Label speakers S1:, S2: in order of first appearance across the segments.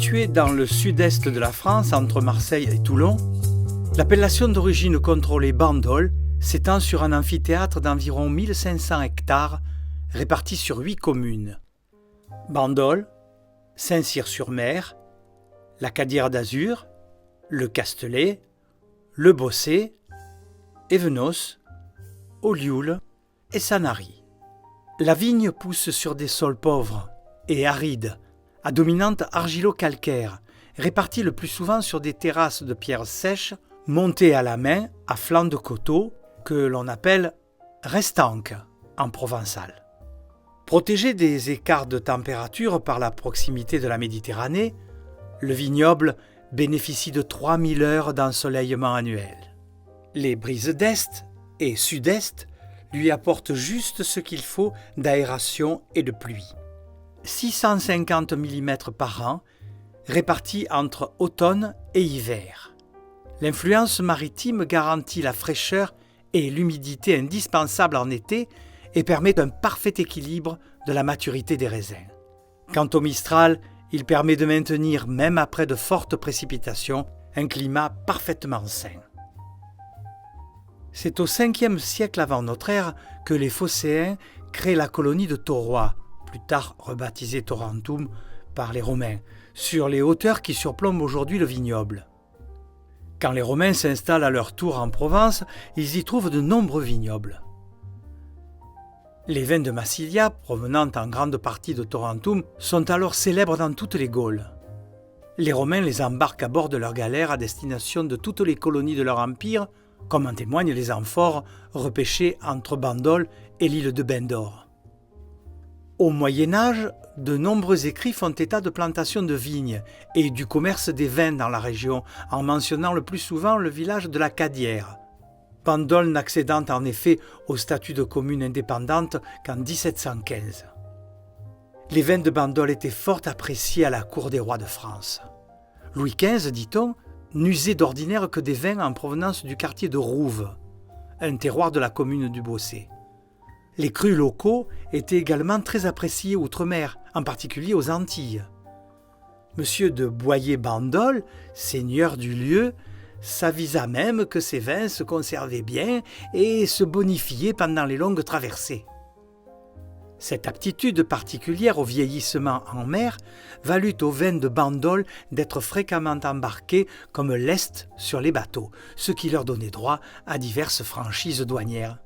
S1: Située dans le sud-est de la France, entre Marseille et Toulon, l'appellation d'origine contrôlée Bandol s'étend sur un amphithéâtre d'environ 1500 hectares répartis sur 8 communes. Bandol, Saint-Cyr-sur-Mer, la Cadière d'Azur, le Castelet, le Bossé, Évenos, Olioul et Sanary. La vigne pousse sur des sols pauvres et arides, à dominante argilo-calcaire, répartis le plus souvent sur des terrasses de pierres sèches montées à la main à flanc de coteaux que l'on appelle restanques en provençal. Protégé des écarts de température par la proximité de la Méditerranée, le vignoble bénéficie de 3000 heures d'ensoleillement annuel. Les brises d'est et sud-est lui apportent juste ce qu'il faut d'aération et de pluie. 650 mm par an, répartis entre automne et hiver. L'influence maritime garantit la fraîcheur et l'humidité indispensables en été et permet un parfait équilibre de la maturité des raisins. Quant au Mistral, il permet de maintenir, même après de fortes précipitations, un climat parfaitement sain. C'est au 5e siècle avant notre ère que les Phocéens créent la colonie de Taurois, plus tard rebaptisée Taurentrum par les Romains, sur les hauteurs qui surplombent aujourd'hui le vignoble. Quand les Romains s'installent à leur tour en Provence, ils y trouvent de nombreux vignobles. Les vins de Massilia, provenant en grande partie de Taurentrum, sont alors célèbres dans toutes les Gaules. Les Romains les embarquent à bord de leurs galères à destination de toutes les colonies de leur empire, comme en témoignent les amphores repêchées entre Bandol et l'île de Bendor. Au Moyen-Âge, de nombreux écrits font état de plantations de vignes et du commerce des vins dans la région, en mentionnant le plus souvent le village de la Cadière. Bandol n'accédant en effet au statut de commune indépendante qu'en 1715. Les vins de Bandol étaient fort appréciés à la cour des rois de France. Louis XV, dit-on, n'usait d'ordinaire que des vins en provenance du quartier de Rouves, un terroir de la commune du Bossé. Les crus locaux étaient également très appréciés outre-mer, en particulier aux Antilles. Monsieur de Boyer-Bandol, seigneur du lieu, s'avisa même que ces vins se conservaient bien et se bonifiaient pendant les longues traversées. Cette aptitude particulière au vieillissement en mer valut aux vins de Bandol d'être fréquemment embarqués comme lest sur les bateaux, ce qui leur donnait droit à diverses franchises douanières.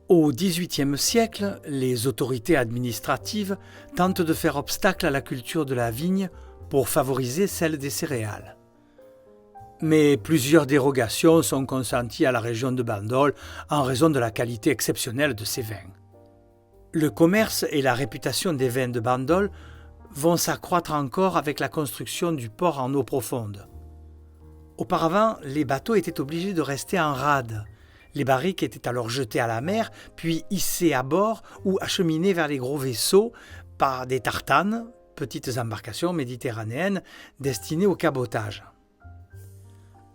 S1: Au XVIIIe siècle, les autorités administratives tentent de faire obstacle à la culture de la vigne pour favoriser celle des céréales. Mais plusieurs dérogations sont consenties à la région de Bandol en raison de la qualité exceptionnelle de ces vins. Le commerce et la réputation des vins de Bandol vont s'accroître encore avec la construction du port en eau profonde. Auparavant, les bateaux étaient obligés de rester en rade. Les barriques étaient alors jetées à la mer, puis hissées à bord ou acheminées vers les gros vaisseaux par des tartanes, petites embarcations méditerranéennes destinées au cabotage.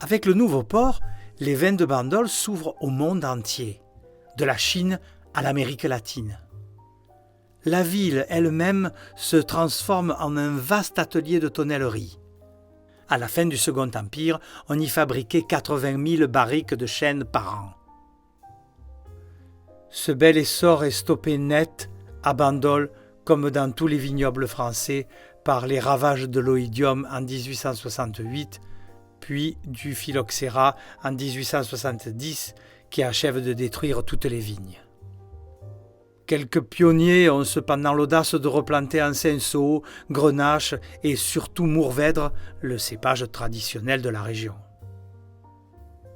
S1: Avec le nouveau port, les vins de Bandol s'ouvrent au monde entier, de la Chine à l'Amérique latine. La ville elle-même se transforme en un vaste atelier de tonnellerie. À la fin du Second Empire, on y fabriquait 80 000 barriques de chêne par an. Ce bel essor est stoppé net à Bandol, comme dans tous les vignobles français, par les ravages de l'oïdium en 1868, puis du phylloxéra en 1870, qui achève de détruire toutes les vignes. Quelques pionniers ont cependant l'audace de replanter en cinsault, grenache et surtout mourvèdre, le cépage traditionnel de la région.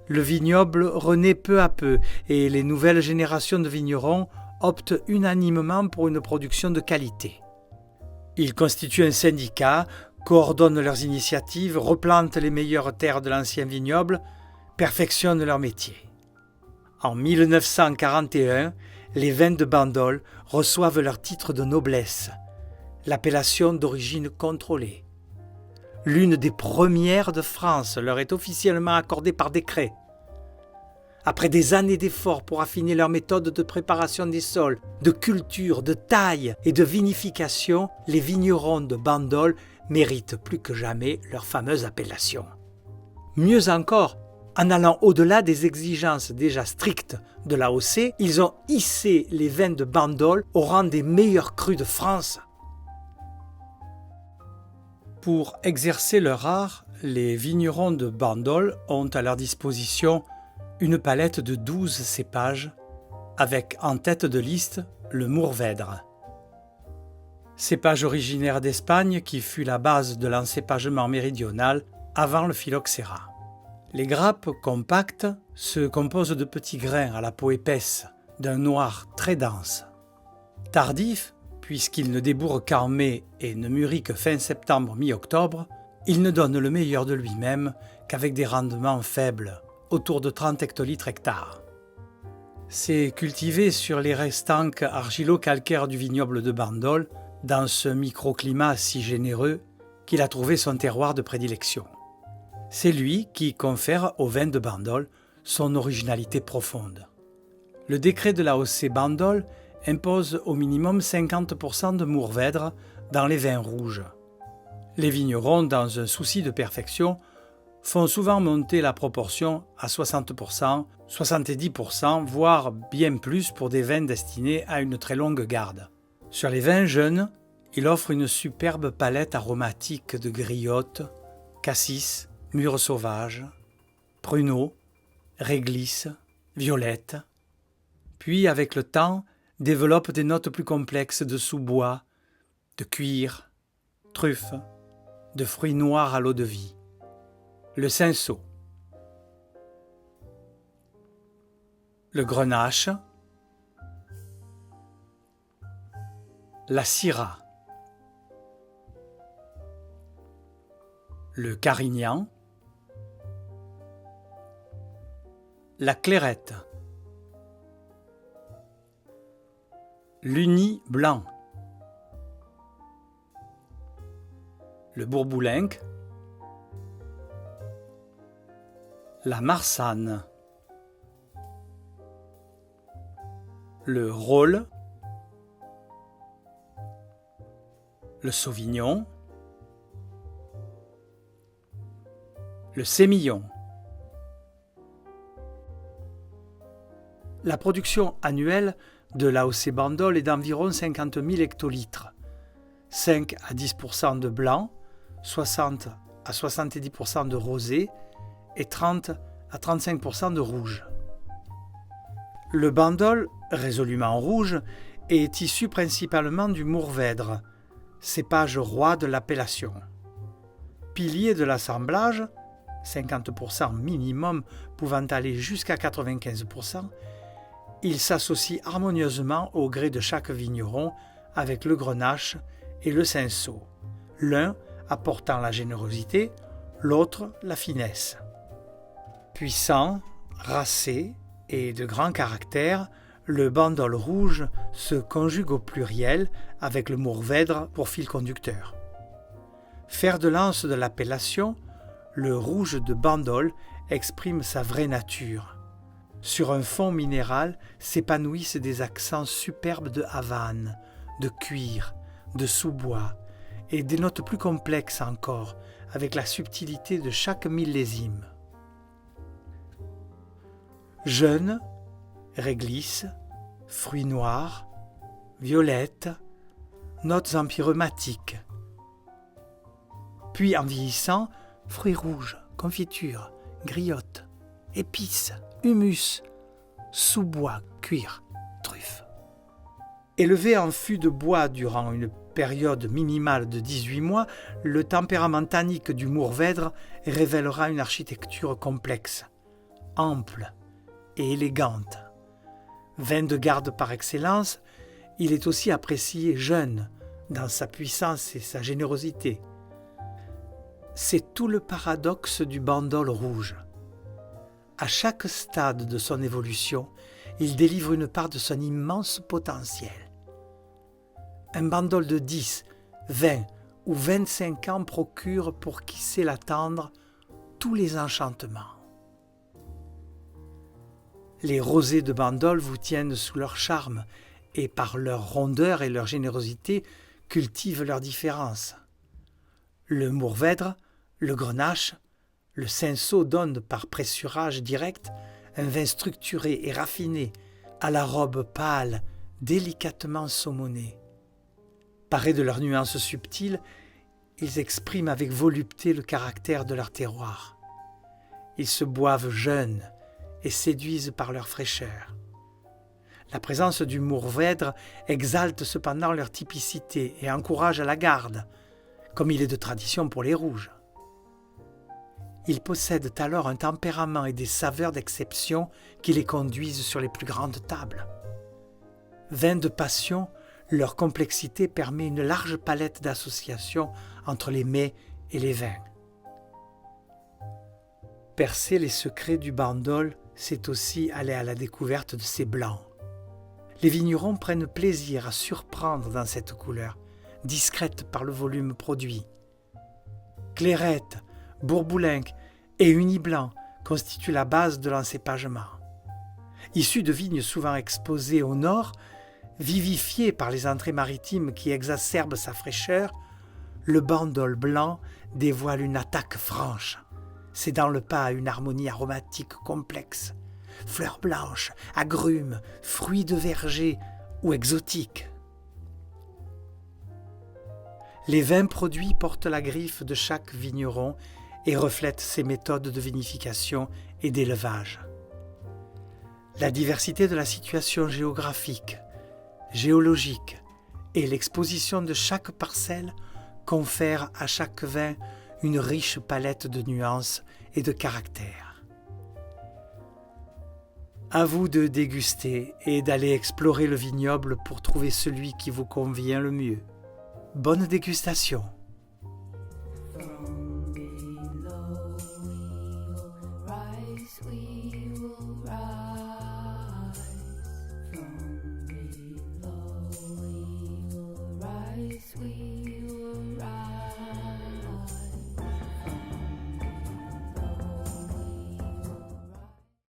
S1: Le vignoble renaît peu à peu et les nouvelles générations de vignerons optent unanimement pour une production de qualité. Ils constituent un syndicat, coordonnent leurs initiatives, replantent les meilleures terres de l'ancien vignoble, perfectionnent leur métier. En 1941, les vins de Bandol reçoivent leur titre de noblesse, l'appellation d'origine contrôlée. L'une des premières de France leur est officiellement accordée par décret. Après des années d'efforts pour affiner leur méthode de préparation des sols, de culture, de taille et de vinification, les vignerons de Bandol méritent plus que jamais leur fameuse appellation. Mieux encore, en allant au-delà des exigences déjà strictes de l'AOC, ils ont hissé les vins de Bandol au rang des meilleurs crus de France. Pour exercer leur art, les vignerons de Bandol ont à leur disposition une palette de 12 cépages, avec en tête de liste le Mourvèdre. Cépage originaire d'Espagne qui fut la base de l'encépagement méridional avant le phylloxéra. Les grappes compactes se composent de petits grains à la peau épaisse, d'un noir très dense. Tardif, puisqu'il ne débourre qu'en mai et ne mûrit que fin septembre, mi-octobre, il ne donne le meilleur de lui-même qu'avec des rendements faibles, autour de 30 hectolitres hectares. C'est cultivé sur les restanques argilo-calcaires du vignoble de Bandol, dans ce microclimat si généreux qu'il a trouvé son terroir de prédilection. C'est lui qui confère au vin de Bandol son originalité profonde. Le décret de l'AOC Bandol impose au minimum 50% de Mourvèdre dans les vins rouges. Les vignerons, dans un souci de perfection, font souvent monter la proportion à 60%, 70%, voire bien plus pour des vins destinés à une très longue garde. Sur les vins jeunes, il offre une superbe palette aromatique de griotte, cassis, mûres sauvages, pruneaux, réglisse, violette. Puis, avec le temps, développe des notes plus complexes de sous-bois, de cuir, truffes, de fruits noirs à l'eau-de-vie. Le cinsault, le grenache, la syrah, le carignan, la clairette, l'uni blanc, le bourboulenc, la marsanne, le rôle, le sauvignon, le sémillon. La production annuelle de l'AOC Bandol est d'environ 50 000 hectolitres, 5 à 10% de blanc, 60 à 70% de rosé et 30 à 35% de rouge. Le Bandol, résolument rouge, est issu principalement du Mourvèdre, cépage roi de l'appellation. Pilier de l'assemblage, 50% minimum pouvant aller jusqu'à 95%, il s'associe harmonieusement au gré de chaque vigneron avec le grenache et le cinsault, l'un apportant la générosité, l'autre la finesse. Puissant, racé et de grand caractère, le Bandol rouge se conjugue au pluriel avec le Mourvèdre pour fil conducteur. Fer de lance de l'appellation, le rouge de Bandol exprime sa vraie nature. Sur un fond minéral s'épanouissent des accents superbes de havane, de cuir, de sous-bois et des notes plus complexes encore, avec la subtilité de chaque millésime. Jeune, réglisse, fruits noirs, violettes, notes empyreummatiques. Puis en vieillissant, fruits rouges, confitures, griottes, épices, humus, sous-bois, cuir, truffes. Élevé en fût de bois durant une période minimale de 18 mois, le tempérament tannique du Mourvèdre révélera une architecture complexe, ample et élégante. Vin de garde par excellence, il est aussi apprécié jeune dans sa puissance et sa générosité. C'est tout le paradoxe du Bandol rouge. À chaque stade de son évolution, il délivre une part de son immense potentiel. Un Bandol de 10, 20 ou 25 ans procure, pour qui sait l'attendre, tous les enchantements. Les rosés de Bandol vous tiennent sous leur charme et par leur rondeur et leur générosité cultivent leur différence. Le Mourvèdre, le Grenache, le Cinsault donnent par pressurage direct un vin structuré et raffiné, à la robe pâle, délicatement saumonée. Parés de leurs nuances subtiles, ils expriment avec volupté le caractère de leur terroir. Ils se boivent jeunes et séduisent par leur fraîcheur. La présence du Mourvèdre exalte cependant leur typicité et encourage à la garde, comme il est de tradition pour les rouges. Ils possèdent alors un tempérament et des saveurs d'exception qui les conduisent sur les plus grandes tables. Vins de passion, leur complexité permet une large palette d'associations entre les mets et les vins. Percer les secrets du Bandol, c'est aussi aller à la découverte de ces blancs. Les vignerons prennent plaisir à surprendre dans cette couleur, discrète par le volume produit. Clairette, Bourboulenc et Uni blanc constituent la base de l'encépagement. Issu de vignes souvent exposées au nord, vivifié par les entrées maritimes qui exacerbent sa fraîcheur, le Bandol blanc dévoile une attaque franche, cédant le pas à une harmonie aromatique complexe. Fleurs blanches, agrumes, fruits de verger ou exotiques. Les vins produits portent la griffe de chaque vigneron et reflètent ses méthodes de vinification et d'élevage. La diversité de la situation géographique, géologique et l'exposition de chaque parcelle confèrent à chaque vin une riche palette de nuances et de caractères. À vous de déguster et d'aller explorer le vignoble pour trouver celui qui vous convient le mieux. Bonne dégustation!
S2: From below we will rise. From below we will rise.